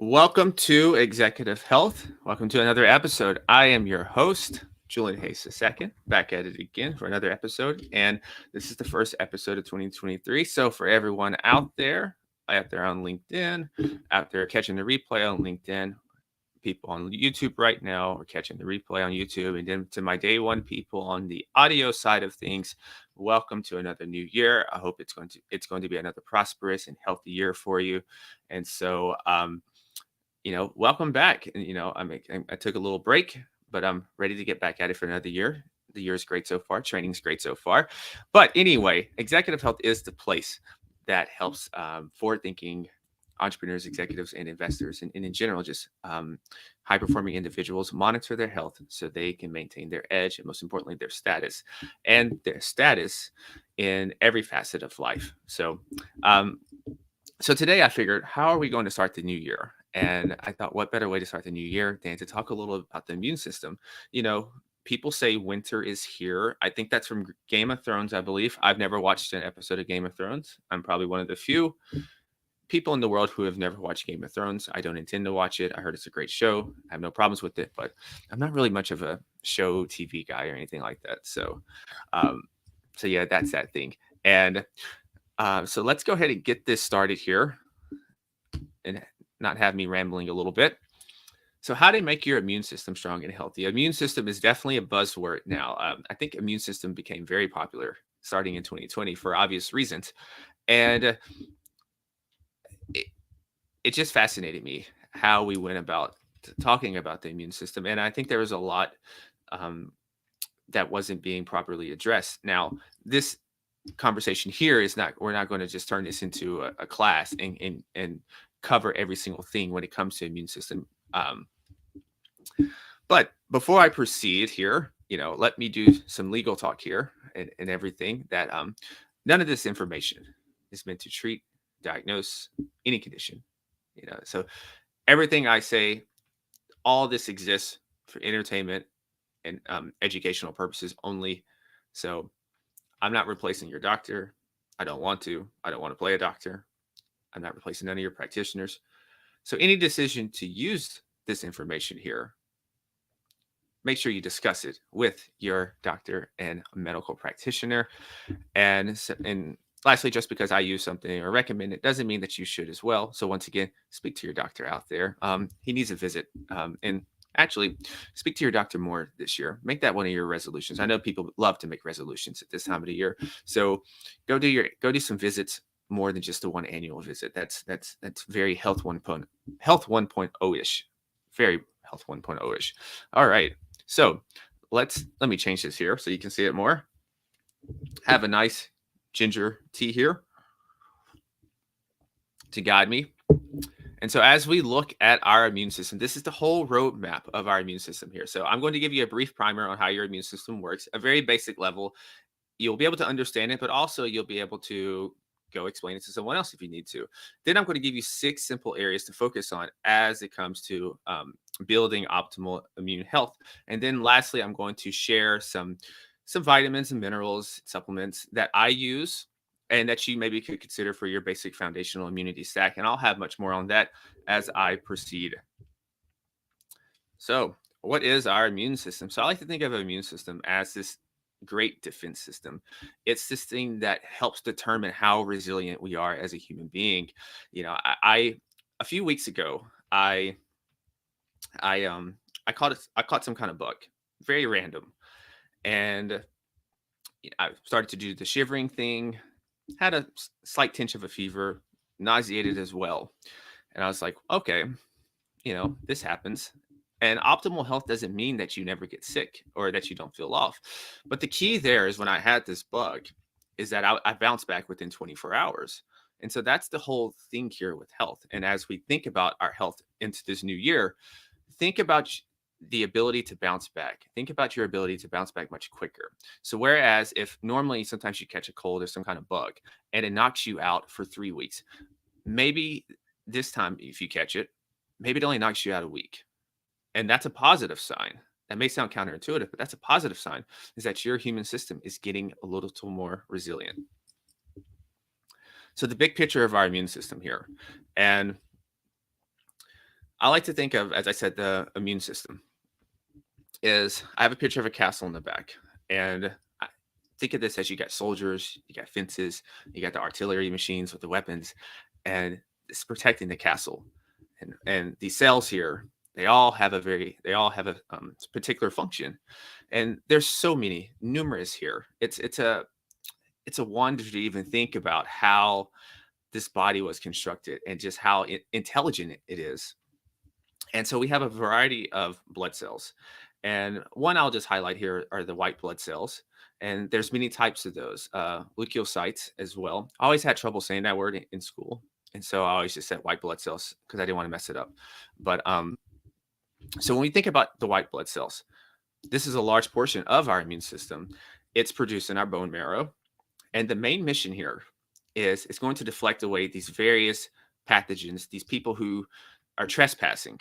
Welcome to Executive Health. Welcome to another episode. I am your host, Julian Hayes II, back at it again for another episode. And this is the first episode of 2023. So for everyone out there on LinkedIn, out there catching the replay on LinkedIn, people on YouTube right now are catching the replay on YouTube. And then to my day one people on the audio side of things, welcome to another new year. I hope it's going to be another prosperous and healthy year for you. And so welcome back. And I took a little break, but I'm ready to get back at it for another year. The year is great so far. Training's great so far. But anyway, executive health is the place that helps forward-thinking entrepreneurs, executives, and investors, and in general, just high-performing individuals monitor their health so they can maintain their edge and, most importantly, their status in every facet of life. So today I figured, how are we going to start the new year? And I thought, what better way to start the new year than to talk a little about the immune system? People say winter is here. I think that's from Game of Thrones, I believe. I've never watched an episode of Game of Thrones. I'm probably one of the few people in the world who have never watched Game of Thrones. I don't intend to watch it. I heard it's a great show. I have no problems with it, but I'm not really much of a show TV guy or anything like that. So yeah, that's that thing. And so let's go ahead and get this started here and not have me rambling a little bit. So how to make your immune system strong and healthy. Immune system is definitely a buzzword now. I think immune system became very popular starting in 2020 for obvious reasons. And it just fascinated me how we went about talking about the immune system. And I think there was a lot that wasn't being properly addressed. Now, this conversation here we're not going to just turn this into a class and cover every single thing when it comes to immune system. But before I proceed here, let me do some legal talk here and everything that none of this information is meant to treat, diagnose any condition. So everything I say, all this exists for entertainment and educational purposes only. So I'm not replacing your doctor. I don't want to play a doctor. I'm not replacing none of your practitioners. So any decision to use this information here, make sure you discuss it with your doctor and medical practitioner. And lastly, just because I use something or recommend it doesn't mean that you should as well. So once again, speak to your doctor out there. He needs a visit. And actually, speak to your doctor more this year. Make that one of your resolutions. I know people love to make resolutions at this time of the year. So go do some visits more than just the one annual visit. That's very health 1.0 ish. Very health 1.0 ish. All right. So let me change this here so you can see it more. Have a nice ginger tea here to guide me. And so as we look at our immune system, this is the whole roadmap of our immune system here. So I'm going to give you a brief primer on how your immune system works, a very basic level. You'll be able to understand it, but also you'll be able to go explain it to someone else if you need to. Then I'm going to give you 6 simple areas to focus on as it comes to building optimal immune health. And then lastly, I'm going to share some vitamins and minerals, supplements that I use and that you maybe could consider for your basic foundational immunity stack. And I'll have much more on that as I proceed. So what is our immune system? So I like to think of an immune system as this great defense system. It's this thing that helps determine how resilient we are as a human being. A few weeks ago, I caught some kind of bug, very random. And I started to do the shivering thing, had a slight tinge of a fever, nauseated as well. And I was like, okay, this happens. And optimal health doesn't mean that you never get sick or that you don't feel off. But the key there is when I had this bug is that I bounced back within 24 hours. And so that's the whole thing here with health. And as we think about our health into this new year, think about the ability to bounce back. Think about your ability to bounce back much quicker. So whereas if normally sometimes you catch a cold or some kind of bug and it knocks you out for 3 weeks, maybe this time if you catch it, maybe it only knocks you out a week. And that's a positive sign. That may sound counterintuitive, but that's a positive sign, is that your human system is getting a little more resilient. So the big picture of our immune system here, and I like to think of, as I said, the immune system is I have a picture of a castle in the back. And think of this as you got soldiers, you got fences, you got the artillery machines with the weapons, and it's protecting the castle. And these cells here, they all have a particular function. And there's so many, numerous here. It's a wonder to even think about how this body was constructed and just how intelligent it is. And so we have a variety of blood cells. And one I'll just highlight here are the white blood cells. And there's many types of those, leukocytes as well. I always had trouble saying that word in school. And so I always just said white blood cells because I didn't want to mess it up. But so when we think about the white blood cells, this is a large portion of our immune system. It's produced in our bone marrow. And the main mission here is it's going to deflect away these various pathogens, these people who are trespassing.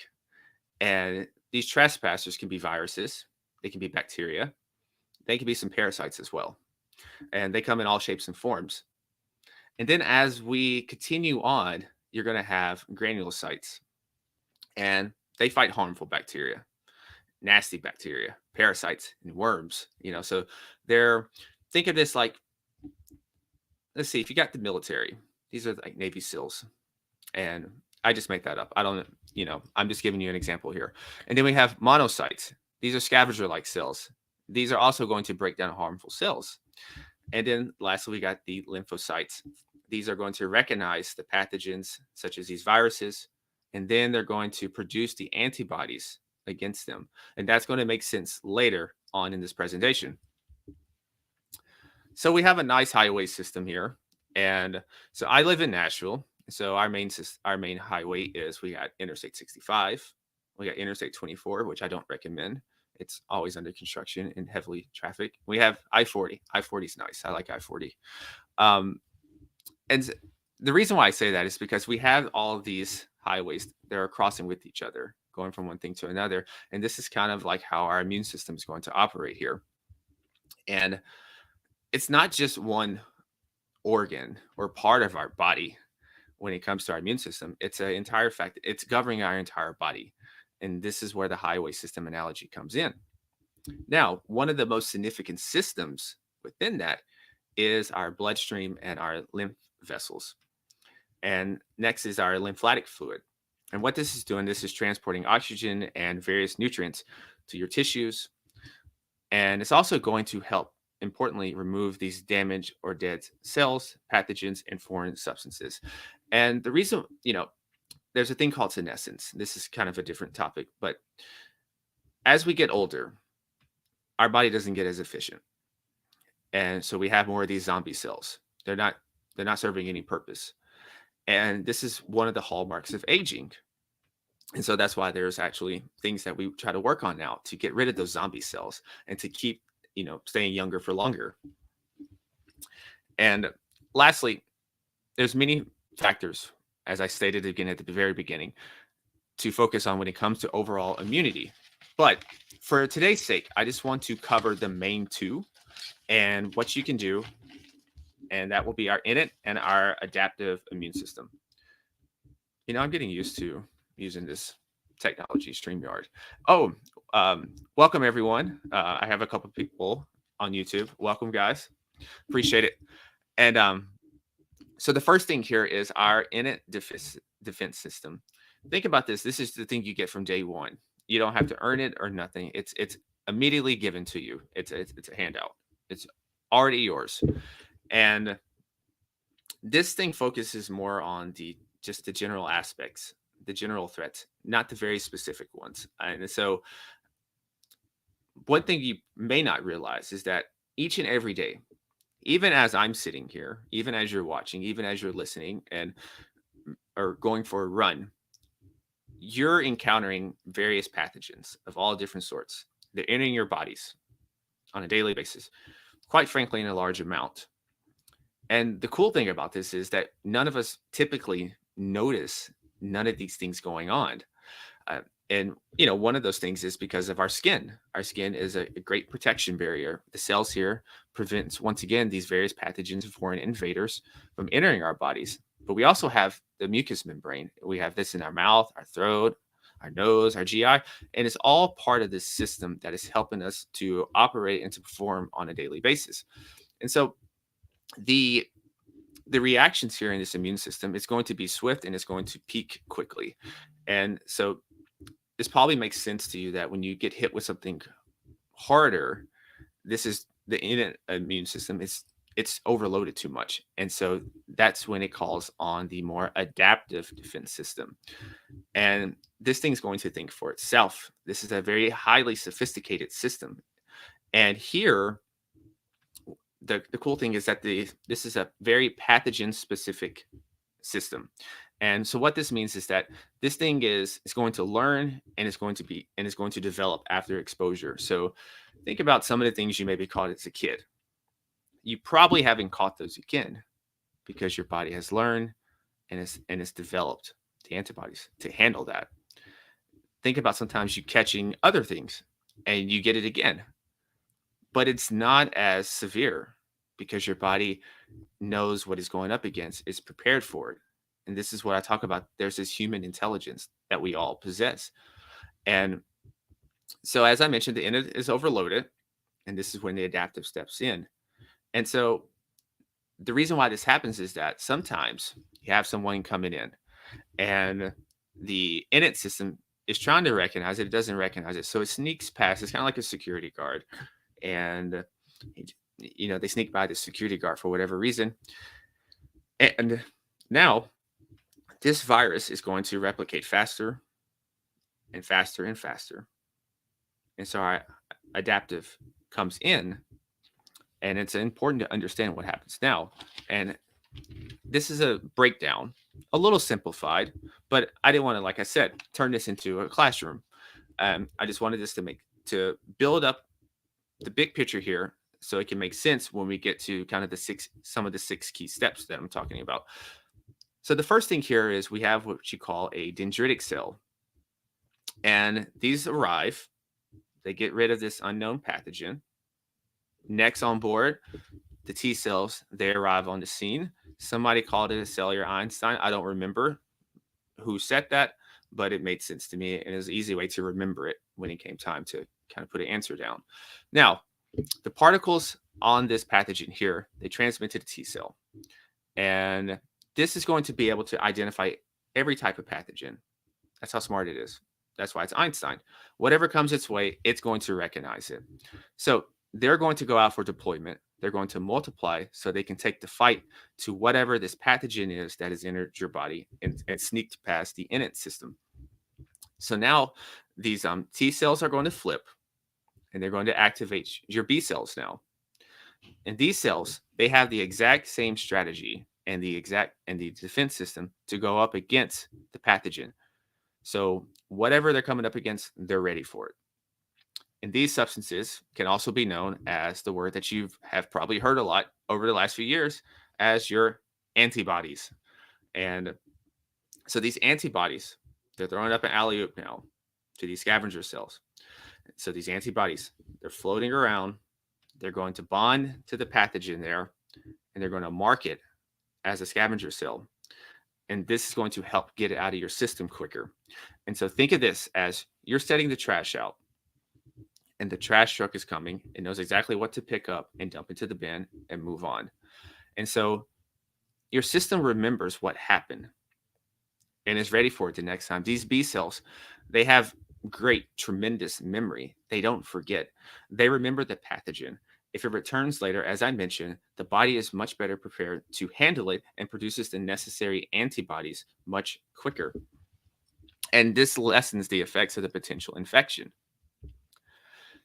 And these trespassers can be viruses, they can be bacteria, they can be some parasites as well. And they come in all shapes and forms. And then as we continue on, you're going to have granulocytes, and they fight harmful bacteria, nasty bacteria, parasites, and worms. So they're think of this like, let's see, if you got the military, these are like Navy SEALs, and I just make that up. I don't, I'm just giving you an example here. And then we have monocytes. These are scavenger-like cells. These are also going to break down harmful cells. And then lastly, we got the lymphocytes. These are going to recognize the pathogens, such as these viruses, and then they're going to produce the antibodies against them. And that's going to make sense later on in this presentation. So we have a nice highway system here. And so I live in Nashville. So our main highway is we got Interstate 65, we got Interstate 24, which I don't recommend. It's always under construction and heavily traffic. We have I-40. I-40 is nice. I like I-40. And the reason why I say that is because we have all of these highways that are crossing with each other, going from one thing to another. And this is kind of like how our immune system is going to operate here. And it's not just one organ or part of our body. When it comes to our immune system, it's an entire fact. It's governing our entire body. And this is where the highway system analogy comes in. Now, one of the most significant systems within that is our bloodstream and our lymph vessels. And next is our lymphatic fluid. And what this is doing, this is transporting oxygen and various nutrients to your tissues. And it's also going to help, importantly, remove these damaged or dead cells, pathogens, and foreign substances. And the reason, there's a thing called senescence. This is kind of a different topic, but as we get older, our body doesn't get as efficient. And so we have more of these zombie cells. They're not serving any purpose. And this is one of the hallmarks of aging. And so that's why there's actually things that we try to work on now to get rid of those zombie cells and to keep, staying younger for longer. And lastly, there's many factors, as I stated again at the very beginning, to focus on when it comes to overall immunity. But for today's sake, I just want to cover the main two and what you can do. And that will be our innate and our adaptive immune system. I'm getting used to using this technology, StreamYard. Oh, welcome everyone. I have a couple of people on YouTube. Welcome, guys. Appreciate it. And so the first thing here is our innate defense system. Think about this. This is the thing you get from day one. You don't have to earn it or nothing. It's immediately given to you. It's a handout. It's already yours. And this thing focuses more on just the general aspects, the general threats, not the very specific ones. And so one thing you may not realize is that each and every day, even as I'm sitting here, even as you're watching, even as you're listening or going for a run, you're encountering various pathogens of all different sorts. They're entering your bodies on a daily basis, quite frankly, in a large amount. And the cool thing about this is that none of us typically notice none of these things going on. And one of those things is because of our skin. Our skin is a great protection barrier. The cells here prevents, once again, these various pathogens and foreign invaders from entering our bodies. But we also have the mucous membrane. We have this in our mouth, our throat, our nose, our GI, and it's all part of this system that is helping us to operate and to perform on a daily basis. And so the the reactions here in this immune system is going to be swift and it's going to peak quickly. And so this probably makes sense to you that when you get hit with something harder, this is the innate immune system. It's overloaded too much. And so that's when it calls on the more adaptive defense system. And this thing's going to think for itself. This is a very highly sophisticated system. And here, the cool thing is that this is a very pathogen specific system. And so what this means is that this thing is going to learn and it's going to develop after exposure. So think about some of the things you maybe caught as a kid. You probably haven't caught those again because your body has learned and it's developed the antibodies to handle that. Think about sometimes you catching other things and you get it again, but it's not as severe because your body knows what it's going up against, is prepared for it. And this is what I talk about. There's this human intelligence that we all possess. And so, as I mentioned, the innate is overloaded, and this is when the adaptive steps in. And so, the reason why this happens is that sometimes you have someone coming in, and the innate system is trying to recognize it. It doesn't recognize it. So, it sneaks past. It's kind of like a security guard. And, they sneak by the security guard for whatever reason. And now, this virus is going to replicate faster and faster and faster. And so our adaptive comes in, and it's important to understand what happens now. And this is a breakdown, a little simplified, but I didn't want to, like I said, turn this into a classroom. I just wanted this to build up the big picture here so it can make sense when we get to kind of some of the six key steps that I'm talking about. So the first thing here is we have what you call a dendritic cell. And these arrive, they get rid of this unknown pathogen. Next on board, the T cells, they arrive on the scene. Somebody called it a cellular Einstein. I don't remember who said that, but it made sense to me. And it was an easy way to remember it when it came time to kind of put an answer down. Now, the particles on this pathogen here, they transmit to the T cell. And this is going to be able to identify every type of pathogen. That's how smart it is. That's why it's Einstein. Whatever comes its way, it's going to recognize it. So they're going to go out for deployment. They're going to multiply so they can take the fight to whatever this pathogen is that has entered your body and sneaked past the innate system. So now these T cells are going to flip, and they're going to activate your B cells now. And these cells, they have the exact same strategy and the defense system to go up against the pathogen. So whatever they're coming up against, they're ready for it. And these substances can also be known as the word that you have probably heard a lot over the last few years as your antibodies. And so these antibodies, they're throwing up an alley-oop now to these scavenger cells. So these antibodies, they're floating around. They're going to bond to the pathogen there, and they're going to mark it as a scavenger cell. And this is going to help get it out of your system quicker. And so think of this as you're setting the trash out, and the trash truck is coming. It knows exactly what to pick up and dump into the bin and move on. And so your system remembers what happened and is ready for it the next time. These B cells, they have great, tremendous memory. They don't forget. They remember the pathogen. If it returns later, as I mentioned, the body is much better prepared to handle it and produces the necessary antibodies much quicker. And this lessens the effects of the potential infection.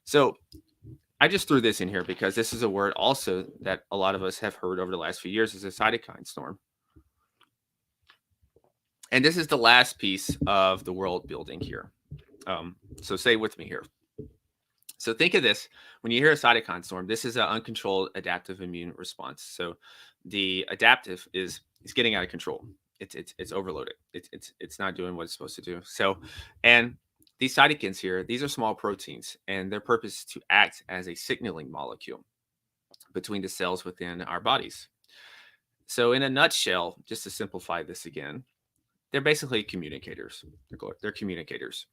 So I just threw this in here because this is a word also that a lot of us have heard over the last few years is a cytokine storm. And this is the last piece of the world building here. So stay with me here. So think of this, when you hear a cytokine storm, this is an uncontrolled adaptive immune response. So the adaptive is getting out of control. It's overloaded. It's not doing what it's supposed to do. So, and these cytokines here, these are small proteins, and their purpose is to act as a signaling molecule between the cells within our bodies. So in a nutshell, just to simplify this again, they're basically communicators. They're communicators.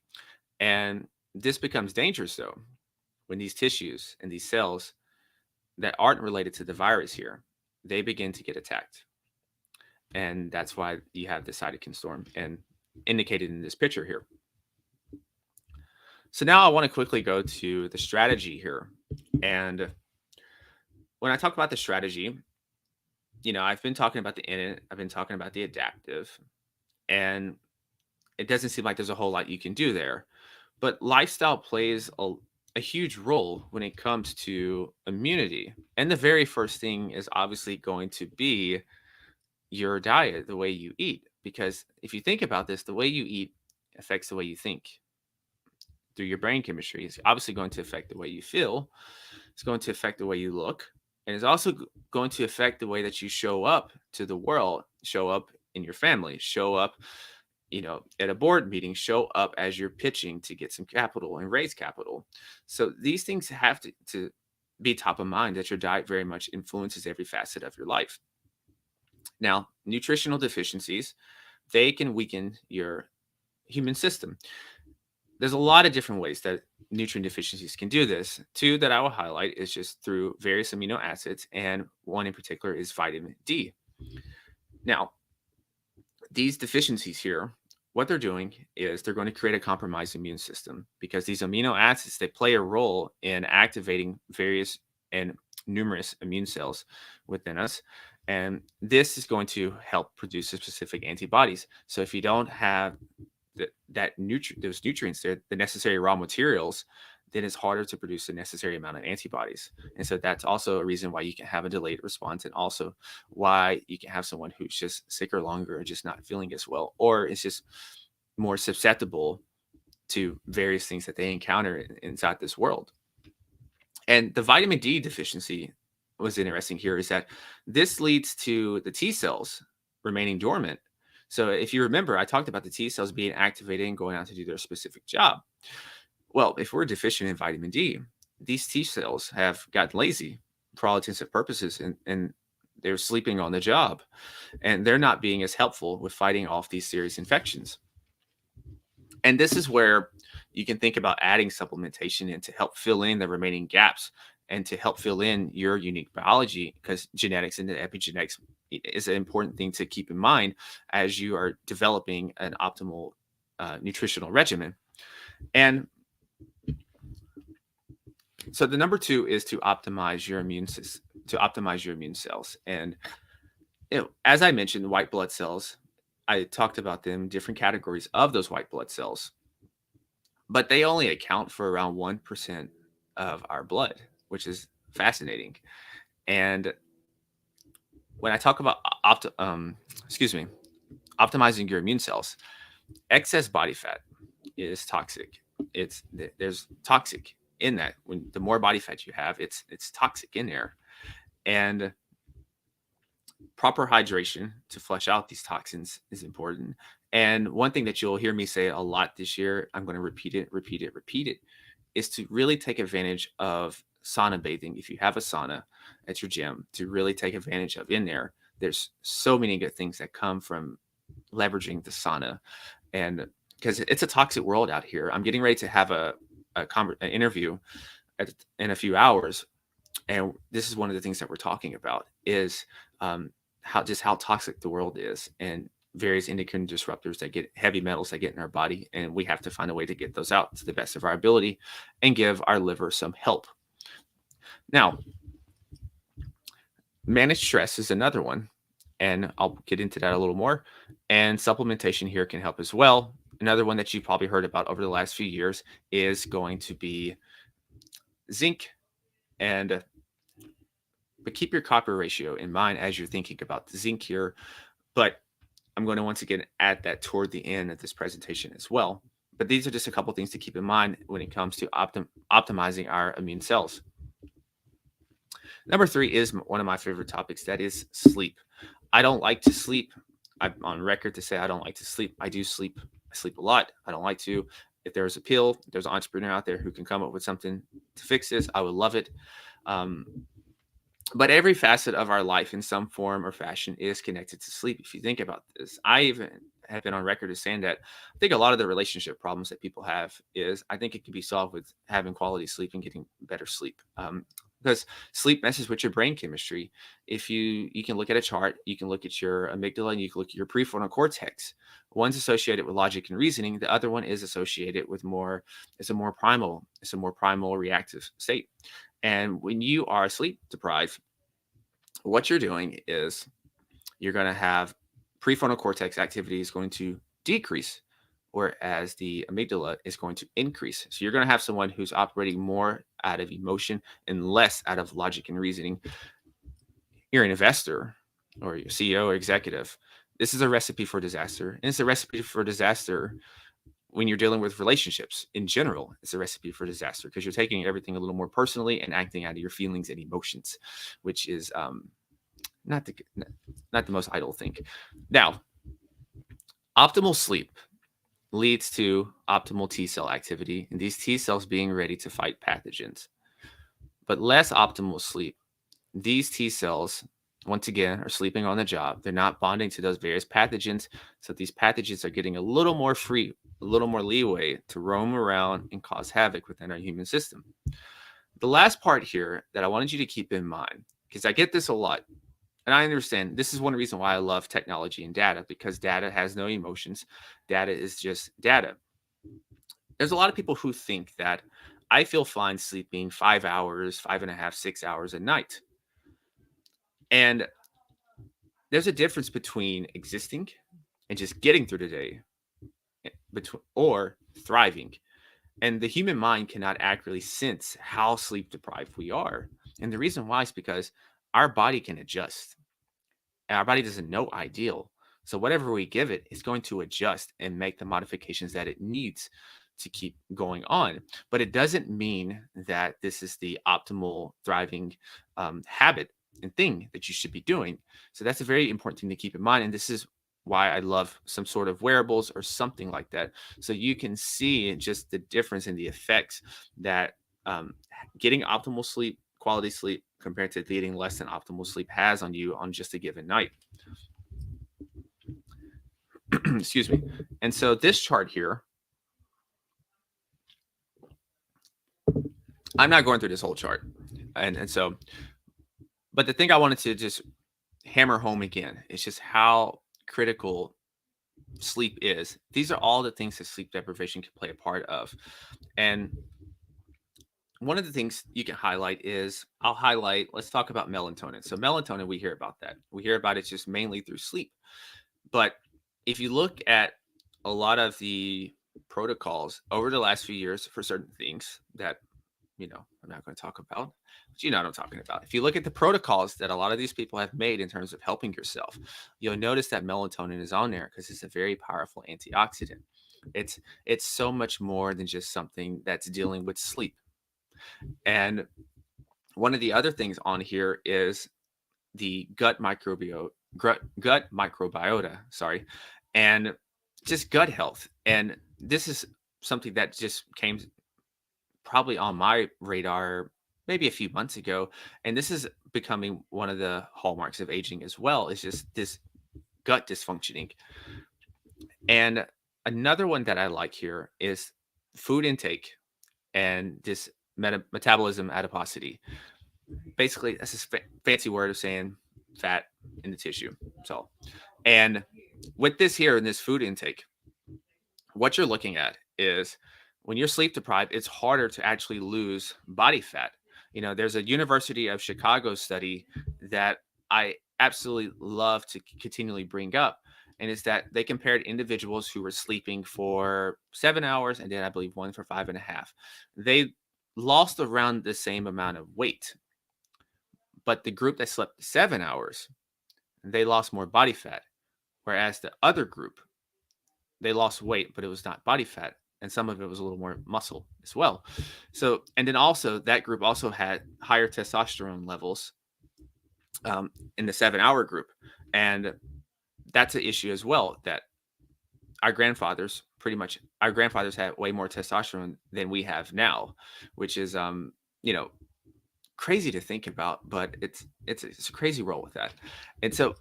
And this becomes dangerous, though, when these tissues and these cells that aren't related to the virus here, they begin to get attacked. And that's why you have the cytokine storm and indicated in this picture here. So now I want to quickly go to the strategy here. And when I talk about the strategy, I've been talking about the innate, I've been talking about the adaptive, and it doesn't seem like there's a whole lot you can do there. But lifestyle plays a huge role when it comes to immunity. And the very first thing is obviously going to be your diet, the way you eat. Because if you think about this, the way you eat affects the way you think through your brain chemistry. It's obviously going to affect the way you feel. It's going to affect the way you look. And it's also going to affect the way that you show up to the world, show up in your family, show up, at a board meeting, show up as you're pitching to get some capital and raise capital. So these things have to be top of mind, that your diet very much influences every facet of your life. Now, nutritional deficiencies, they can weaken your human system. There's a lot of different ways that nutrient deficiencies can do this. Two that I will highlight is just through various amino acids, and one in particular is vitamin D. Now, these deficiencies here, what they're doing is they're going to create a compromised immune system, because these amino acids, they play a role in activating various and numerous immune cells within us. And this is going to help produce specific antibodies. So if you don't have those nutrients there, the necessary raw materials, then it's harder to produce the necessary amount of antibodies. And so that's also a reason why you can have a delayed response, and also why you can have someone who's just sicker longer, or just not feeling as well, or is just more susceptible to various things that they encounter inside this world. And the vitamin D deficiency was interesting here, is that this leads to the T cells remaining dormant. So if you remember, I talked about the T cells being activated and going out to do their specific job. Well, if we're deficient in vitamin D, these T cells have gotten lazy for all intents and purposes, and they're sleeping on the job, and they're not being as helpful with fighting off these serious infections. And this is where you can think about adding supplementation in to help fill in the remaining gaps, and to help fill in your unique biology, because genetics and the epigenetics is an important thing to keep in mind as you are developing an optimal nutritional regimen. And so the number two is to optimize your immune system, to optimize your immune cells. And as I mentioned, white blood cells, I talked about them, different categories of those white blood cells, but they only account for around 1% of our blood, which is fascinating. And when I talk about optimizing your immune cells, excess body fat is toxic. There's toxic in that. When the more body fat you have, it's toxic in there. And proper hydration to flush out these toxins is important. And one thing that you'll hear me say a lot this year, I'm going to repeat it, is to really take advantage of sauna bathing. If you have a sauna at your gym, to really take advantage of in there. There's so many good things that come from leveraging the sauna. And because it's a toxic world out here. I'm getting ready to have an interview in a few hours. And this is one of the things that we're talking about, is how toxic the world is, and various endocrine disruptors that get heavy metals that get in our body. And we have to find a way to get those out to the best of our ability and give our liver some help. Now, managed stress is another one, and I'll get into that a little more. And supplementation here can help as well. Another one that you've probably heard about over the last few years is going to be zinc. But keep your copper ratio in mind as you're thinking about the zinc here. But I'm going to once again add that toward the end of this presentation as well. But these are just a couple things to keep in mind when it comes to optimizing our immune cells. Number three is one of my favorite topics, that is sleep. I don't like to sleep. I'm on record to say I don't like to sleep. I do sleep. I sleep a lot. I don't like to. If there's a pill, if there's an entrepreneur out there who can come up with something to fix this, I would love it. But every facet of our life in some form or fashion is connected to sleep. If you think about this, I even have been on record as saying that I think a lot of the relationship problems that people have is I think it can be solved with having quality sleep and getting better sleep. Because sleep messes with your brain chemistry. If you can look at a chart, you can look at your amygdala, and you can look at your prefrontal cortex. One's associated with logic and reasoning. The other one is associated with more. It's a more primal reactive state. And when you are sleep deprived, what you're doing is you're going to have prefrontal cortex activity is going to decrease, whereas the amygdala is going to increase. So you're going to have someone who's operating more out of emotion and less out of logic and reasoning. You're an investor or your CEO or executive. This is a recipe for disaster. And it's a recipe for disaster when you're dealing with relationships in general. It's a recipe for disaster because you're taking everything a little more personally and acting out of your feelings and emotions, which is not the not the most idle thing. Now, optimal sleep leads to optimal T cell activity, and these T cells being ready to fight pathogens. But less optimal sleep, these T cells, once again, are sleeping on the job. They're not bonding to those various pathogens. So these pathogens are getting a little more free, a little more leeway to roam around and cause havoc within our human system. The last part here that I wanted you to keep in mind, because I get this a lot, and I understand this is one reason why I love technology and data, because data has no emotions. Data is just data. There's a lot of people who think that I feel fine sleeping 5 hours, 5.5, 6 hours a night. And there's a difference between existing and just getting through the day or thriving. And the human mind cannot accurately sense how sleep deprived we are. And the reason why is because our body can adjust. And our body doesn't know ideal. So whatever we give it, it's going to adjust and make the modifications that it needs to keep going on. But it doesn't mean that this is the optimal thriving habit and thing that you should be doing. So that's a very important thing to keep in mind. And this is why I love some sort of wearables or something like that. So you can see just the difference in the effects that getting optimal sleep, quality sleep, compared to getting less than optimal sleep has on you on just a given night. Excuse me. And so this chart here, I'm not going through this whole chart. And so, but the thing I wanted to just hammer home again is just how critical sleep is. These are all the things that sleep deprivation can play a part of. And one of the things you can highlight is let's talk about melatonin. So melatonin, we hear about that. We hear about it just mainly through sleep. But if you look at a lot of the protocols over the last few years for certain things that, I'm not going to talk about, but you know what I'm talking about. If you look at the protocols that a lot of these people have made in terms of helping yourself, you'll notice that melatonin is on there because it's a very powerful antioxidant. It's so much more than just something that's dealing with sleep. And one of the other things on here is the gut microbiota, sorry, and just gut health. And this is something that just came probably on my radar maybe a few months ago. And this is becoming one of the hallmarks of aging as well, is just this gut dysfunctioning. And another one that I like here is food intake and this metabolism adiposity. Basically, that's a fancy word of saying fat in the tissue. So, and with this here in this food intake, what you're looking at is when you're sleep deprived, it's harder to actually lose body fat. There's a University of Chicago study that I absolutely love to continually bring up. And it's that they compared individuals who were sleeping for 7 hours and then I believe one for 5.5. They lost around the same amount of weight. But the group that slept 7 hours, they lost more body fat. Whereas the other group, they lost weight, but it was not body fat. And some of it was a little more muscle as well. So, and then also that group also had higher testosterone levels in the 7 hour group. And that's an issue as well, that our grandfathers had way more testosterone than we have now, which is, crazy to think about, but it's a crazy role with that. And so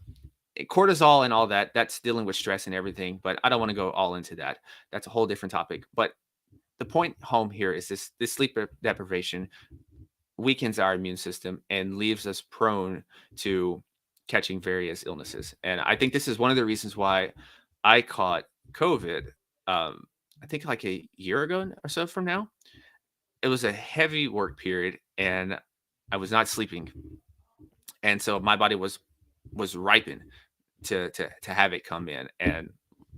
cortisol and all that, that's dealing with stress and everything, but I don't want to go all into that. That's a whole different topic. But the point home here is this sleep deprivation weakens our immune system and leaves us prone to catching various illnesses. And I think this is one of the reasons why I caught COVID. I think like a year ago or so from now. It was a heavy work period, and I was not sleeping, and so my body was ripened to have it come in, and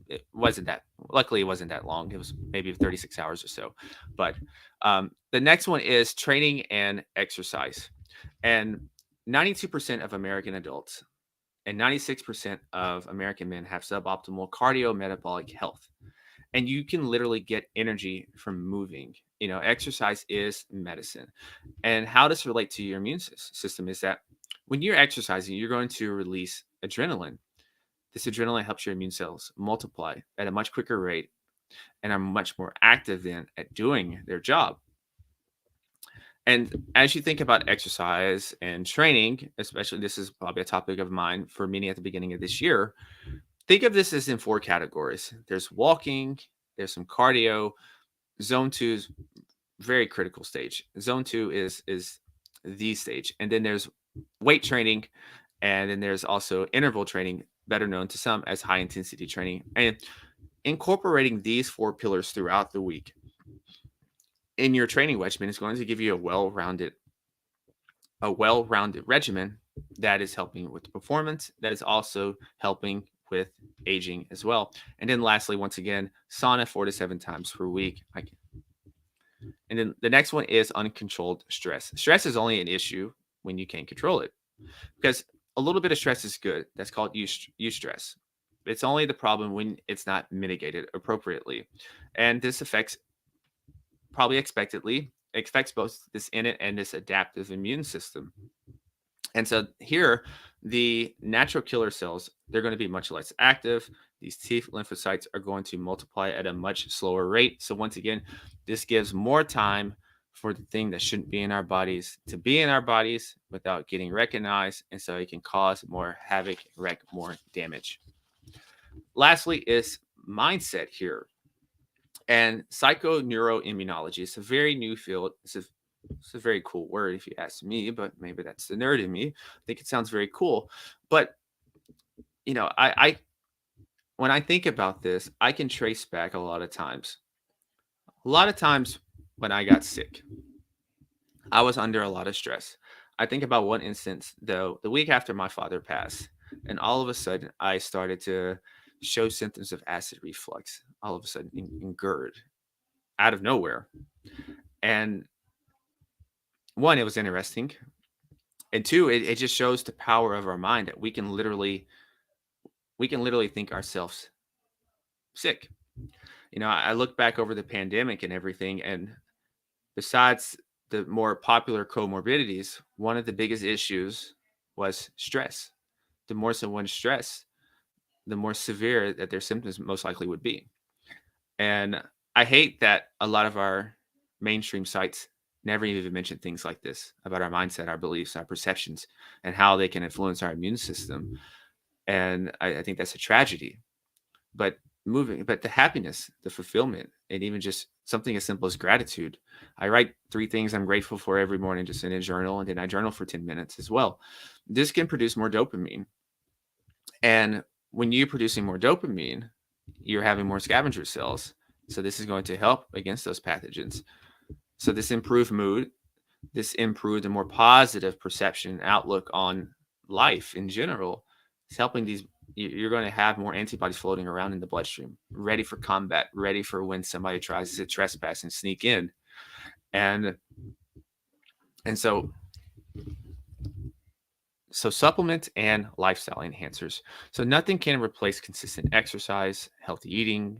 it wasn't that. Luckily, it wasn't that long. It was maybe 36 hours or so. But the next one is training and exercise, and 92% of American adults and 96% of American men have suboptimal cardiometabolic health. And you can literally get energy from moving. Exercise is medicine. And how this relate to your immune system is that when you're exercising, you're going to release adrenaline. This adrenaline helps your immune cells multiply at a much quicker rate and are much more active then at doing their job. And as you think about exercise and training, especially this is probably a topic of mine for many at the beginning of this year, think of this as in four categories. There's walking, there's some cardio. Zone 2 is very critical stage. Zone 2 is the stage. And then there's weight training, and then there's also interval training, better known to some as high intensity training. And incorporating these four pillars throughout the week in your training regimen is going to give you a well-rounded regimen that is helping with the performance, that is also helping with aging as well. And then lastly, once again, sauna 4 to 7 times per week. And then the next one is uncontrolled stress. Stress is only an issue when you can't control it, because a little bit of stress is good. That's called eustress. It's only the problem when it's not mitigated appropriately. And this affects both this innate and this adaptive immune system. And so here, the natural killer cells, they're going to be much less active. These T lymphocytes are going to multiply at a much slower rate. So once again, this gives more time for the thing that shouldn't be in our bodies to be in our bodies without getting recognized. And so it can cause more havoc, wreak more damage. Lastly is mindset here. And psychoneuroimmunology is a very new field. It's a very cool word if you ask me, but maybe that's the nerd in me. I think it sounds very cool. But I when I think about this, I can trace back a lot of times. A lot of times when I got sick, I was under a lot of stress. I think about one instance, though, the week after my father passed, and all of a sudden I started to show symptoms of acid reflux, all of a sudden in GERD, out of nowhere. And one, it was interesting. And two, it just shows the power of our mind that we can literally think ourselves sick. I look back over the pandemic and everything, and besides the more popular comorbidities, one of the biggest issues was stress. The more someone's stressed, the more severe that their symptoms most likely would be. And I hate that a lot of our mainstream sites never even mention things like this about our mindset, our beliefs, our perceptions, and how they can influence our immune system. And I think that's a tragedy. But the happiness, the fulfillment, and even just something as simple as gratitude. I write 3 things I'm grateful for every morning just in a journal, and then I journal for 10 minutes as well. This can produce more dopamine. And when you're producing more dopamine, you're having more scavenger cells. So this is going to help against those pathogens. So this improved mood, this improved a more positive perception outlook on life in general. It's helping you're going to have more antibodies floating around in the bloodstream, ready for combat, ready for when somebody tries to trespass and sneak in. And so supplement and lifestyle enhancers. So nothing can replace consistent exercise, healthy eating,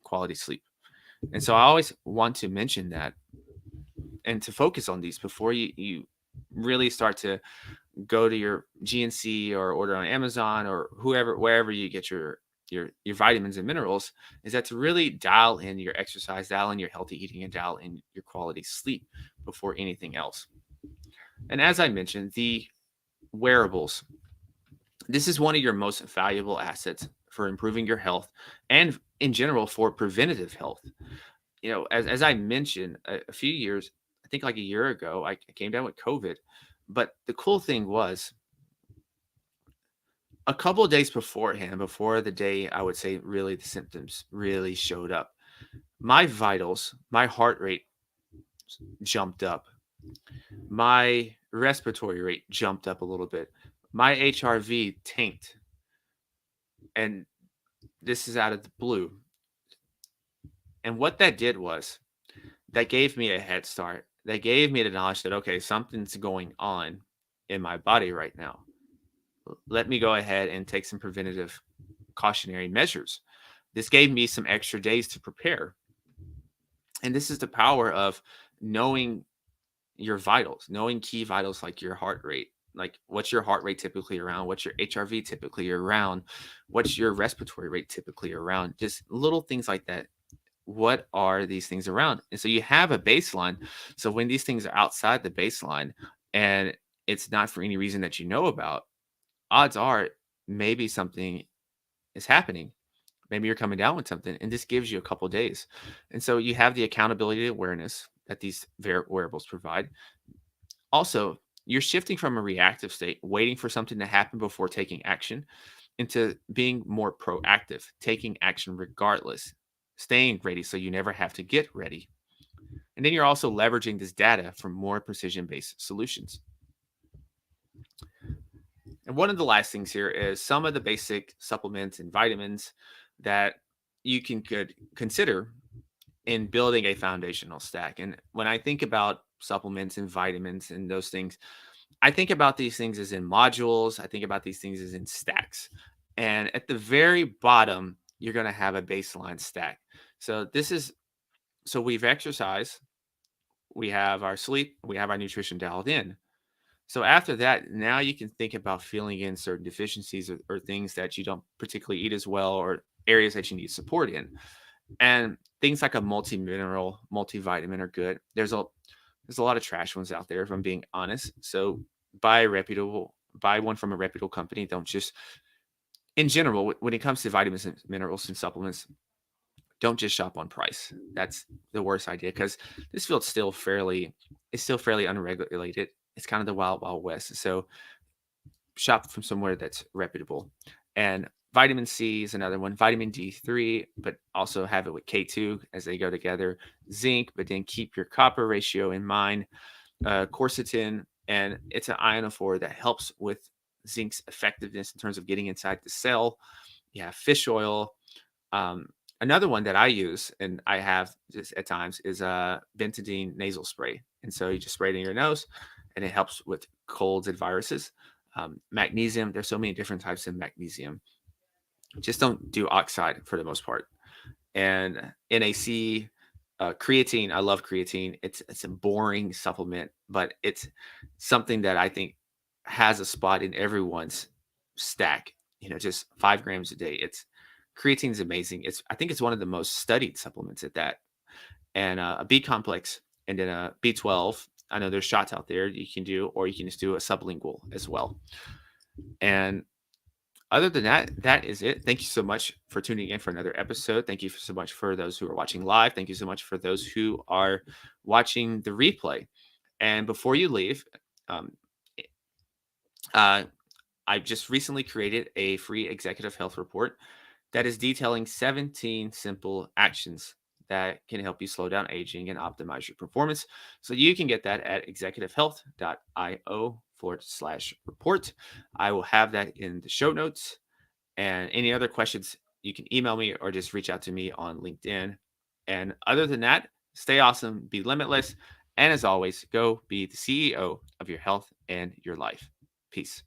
quality sleep. And so I always want to mention that and to focus on these before you really start to go to your GNC or order on Amazon or wherever you get your vitamins and minerals, is that to really dial in your exercise, dial in your healthy eating, and dial in your quality sleep before anything else. And as I mentioned, the wearables, This is one of your most valuable assets for improving your health and in general for preventative health. As I mentioned a few years, I think like a year ago, I came down with COVID. But the cool thing was a couple of days beforehand, before the day I would say really the symptoms really showed up, my vitals, my heart rate jumped up. My respiratory rate jumped up a little bit. My HRV tanked. And this is out of the blue. And what that did was that gave me a head start. That gave me the knowledge that, okay, something's going on in my body right now. Let me go ahead and take some preventative cautionary measures. This gave me some extra days to prepare. And this is the power of knowing your vitals, knowing key vitals like your heart rate. Like, what's your heart rate typically around? What's your HRV typically around? What's your respiratory rate typically around? Just little things like that. What are these things around? And so you have a baseline. So when these things are outside the baseline and it's not for any reason that you know about, odds are maybe something is happening. Maybe you're coming down with something, and this gives you a couple days. And so you have the accountability awareness that these wearables provide. Also, you're shifting from a reactive state, waiting for something to happen before taking action, into being more proactive, taking action regardless, staying ready so you never have to get ready. And then you're also leveraging this data for more precision based solutions. And one of the last things here is some of the basic supplements and vitamins that you could consider in building a foundational stack. And when I think about supplements and vitamins and those things, I think about these things as in modules. I think about these things as in stacks. And at the very bottom, you're going to have a baseline stack. So we've exercised, we have our sleep, we have our nutrition dialed in. So after that, now you can think about filling in certain deficiencies or things that you don't particularly eat as well, or areas that you need support in. And things like a multi-mineral, multivitamin are good. There's a lot of trash ones out there, if I'm being honest. So buy one from a reputable company. Don't just, in general, when it comes to vitamins and minerals and supplements, don't just shop on price. That's the worst idea, because this field's still fairly unregulated. It's kind of the wild, wild west. So shop from somewhere that's reputable. And vitamin C is another one, vitamin D3, but also have it with K2 as they go together, zinc, but then keep your copper ratio in mind, quercetin, and it's an ionophore that helps with zinc's effectiveness in terms of getting inside the cell. You have fish oil. Um, Another one that I use and I have just at times is bentadine nasal spray. And so you just spray it in your nose and it helps with colds and viruses. Magnesium, there's so many different types of magnesium. Just don't do oxide for the most part. And NAC, creatine, I love creatine. It's a boring supplement, but it's something that I think has a spot in everyone's stack. Just 5 grams a day. Creatine is amazing. I think it's one of the most studied supplements at that. And a B complex and then a B12. I know there's shots out there you can do, or you can just do a sublingual as well. And other than that, that is it. Thank you so much for tuning in for another episode. Thank you so much for those who are watching live. Thank you so much for those who are watching the replay. And before you leave, um, uh, I just recently created a free executive health report that is detailing 17 simple actions that can help you slow down aging and optimize your performance. So you can get that at executivehealth.io/report. I will have that in the show notes. And any other questions, you can email me or just reach out to me on LinkedIn. And other than that, stay awesome, be limitless. And as always, go be the CEO of your health and your life. Peace.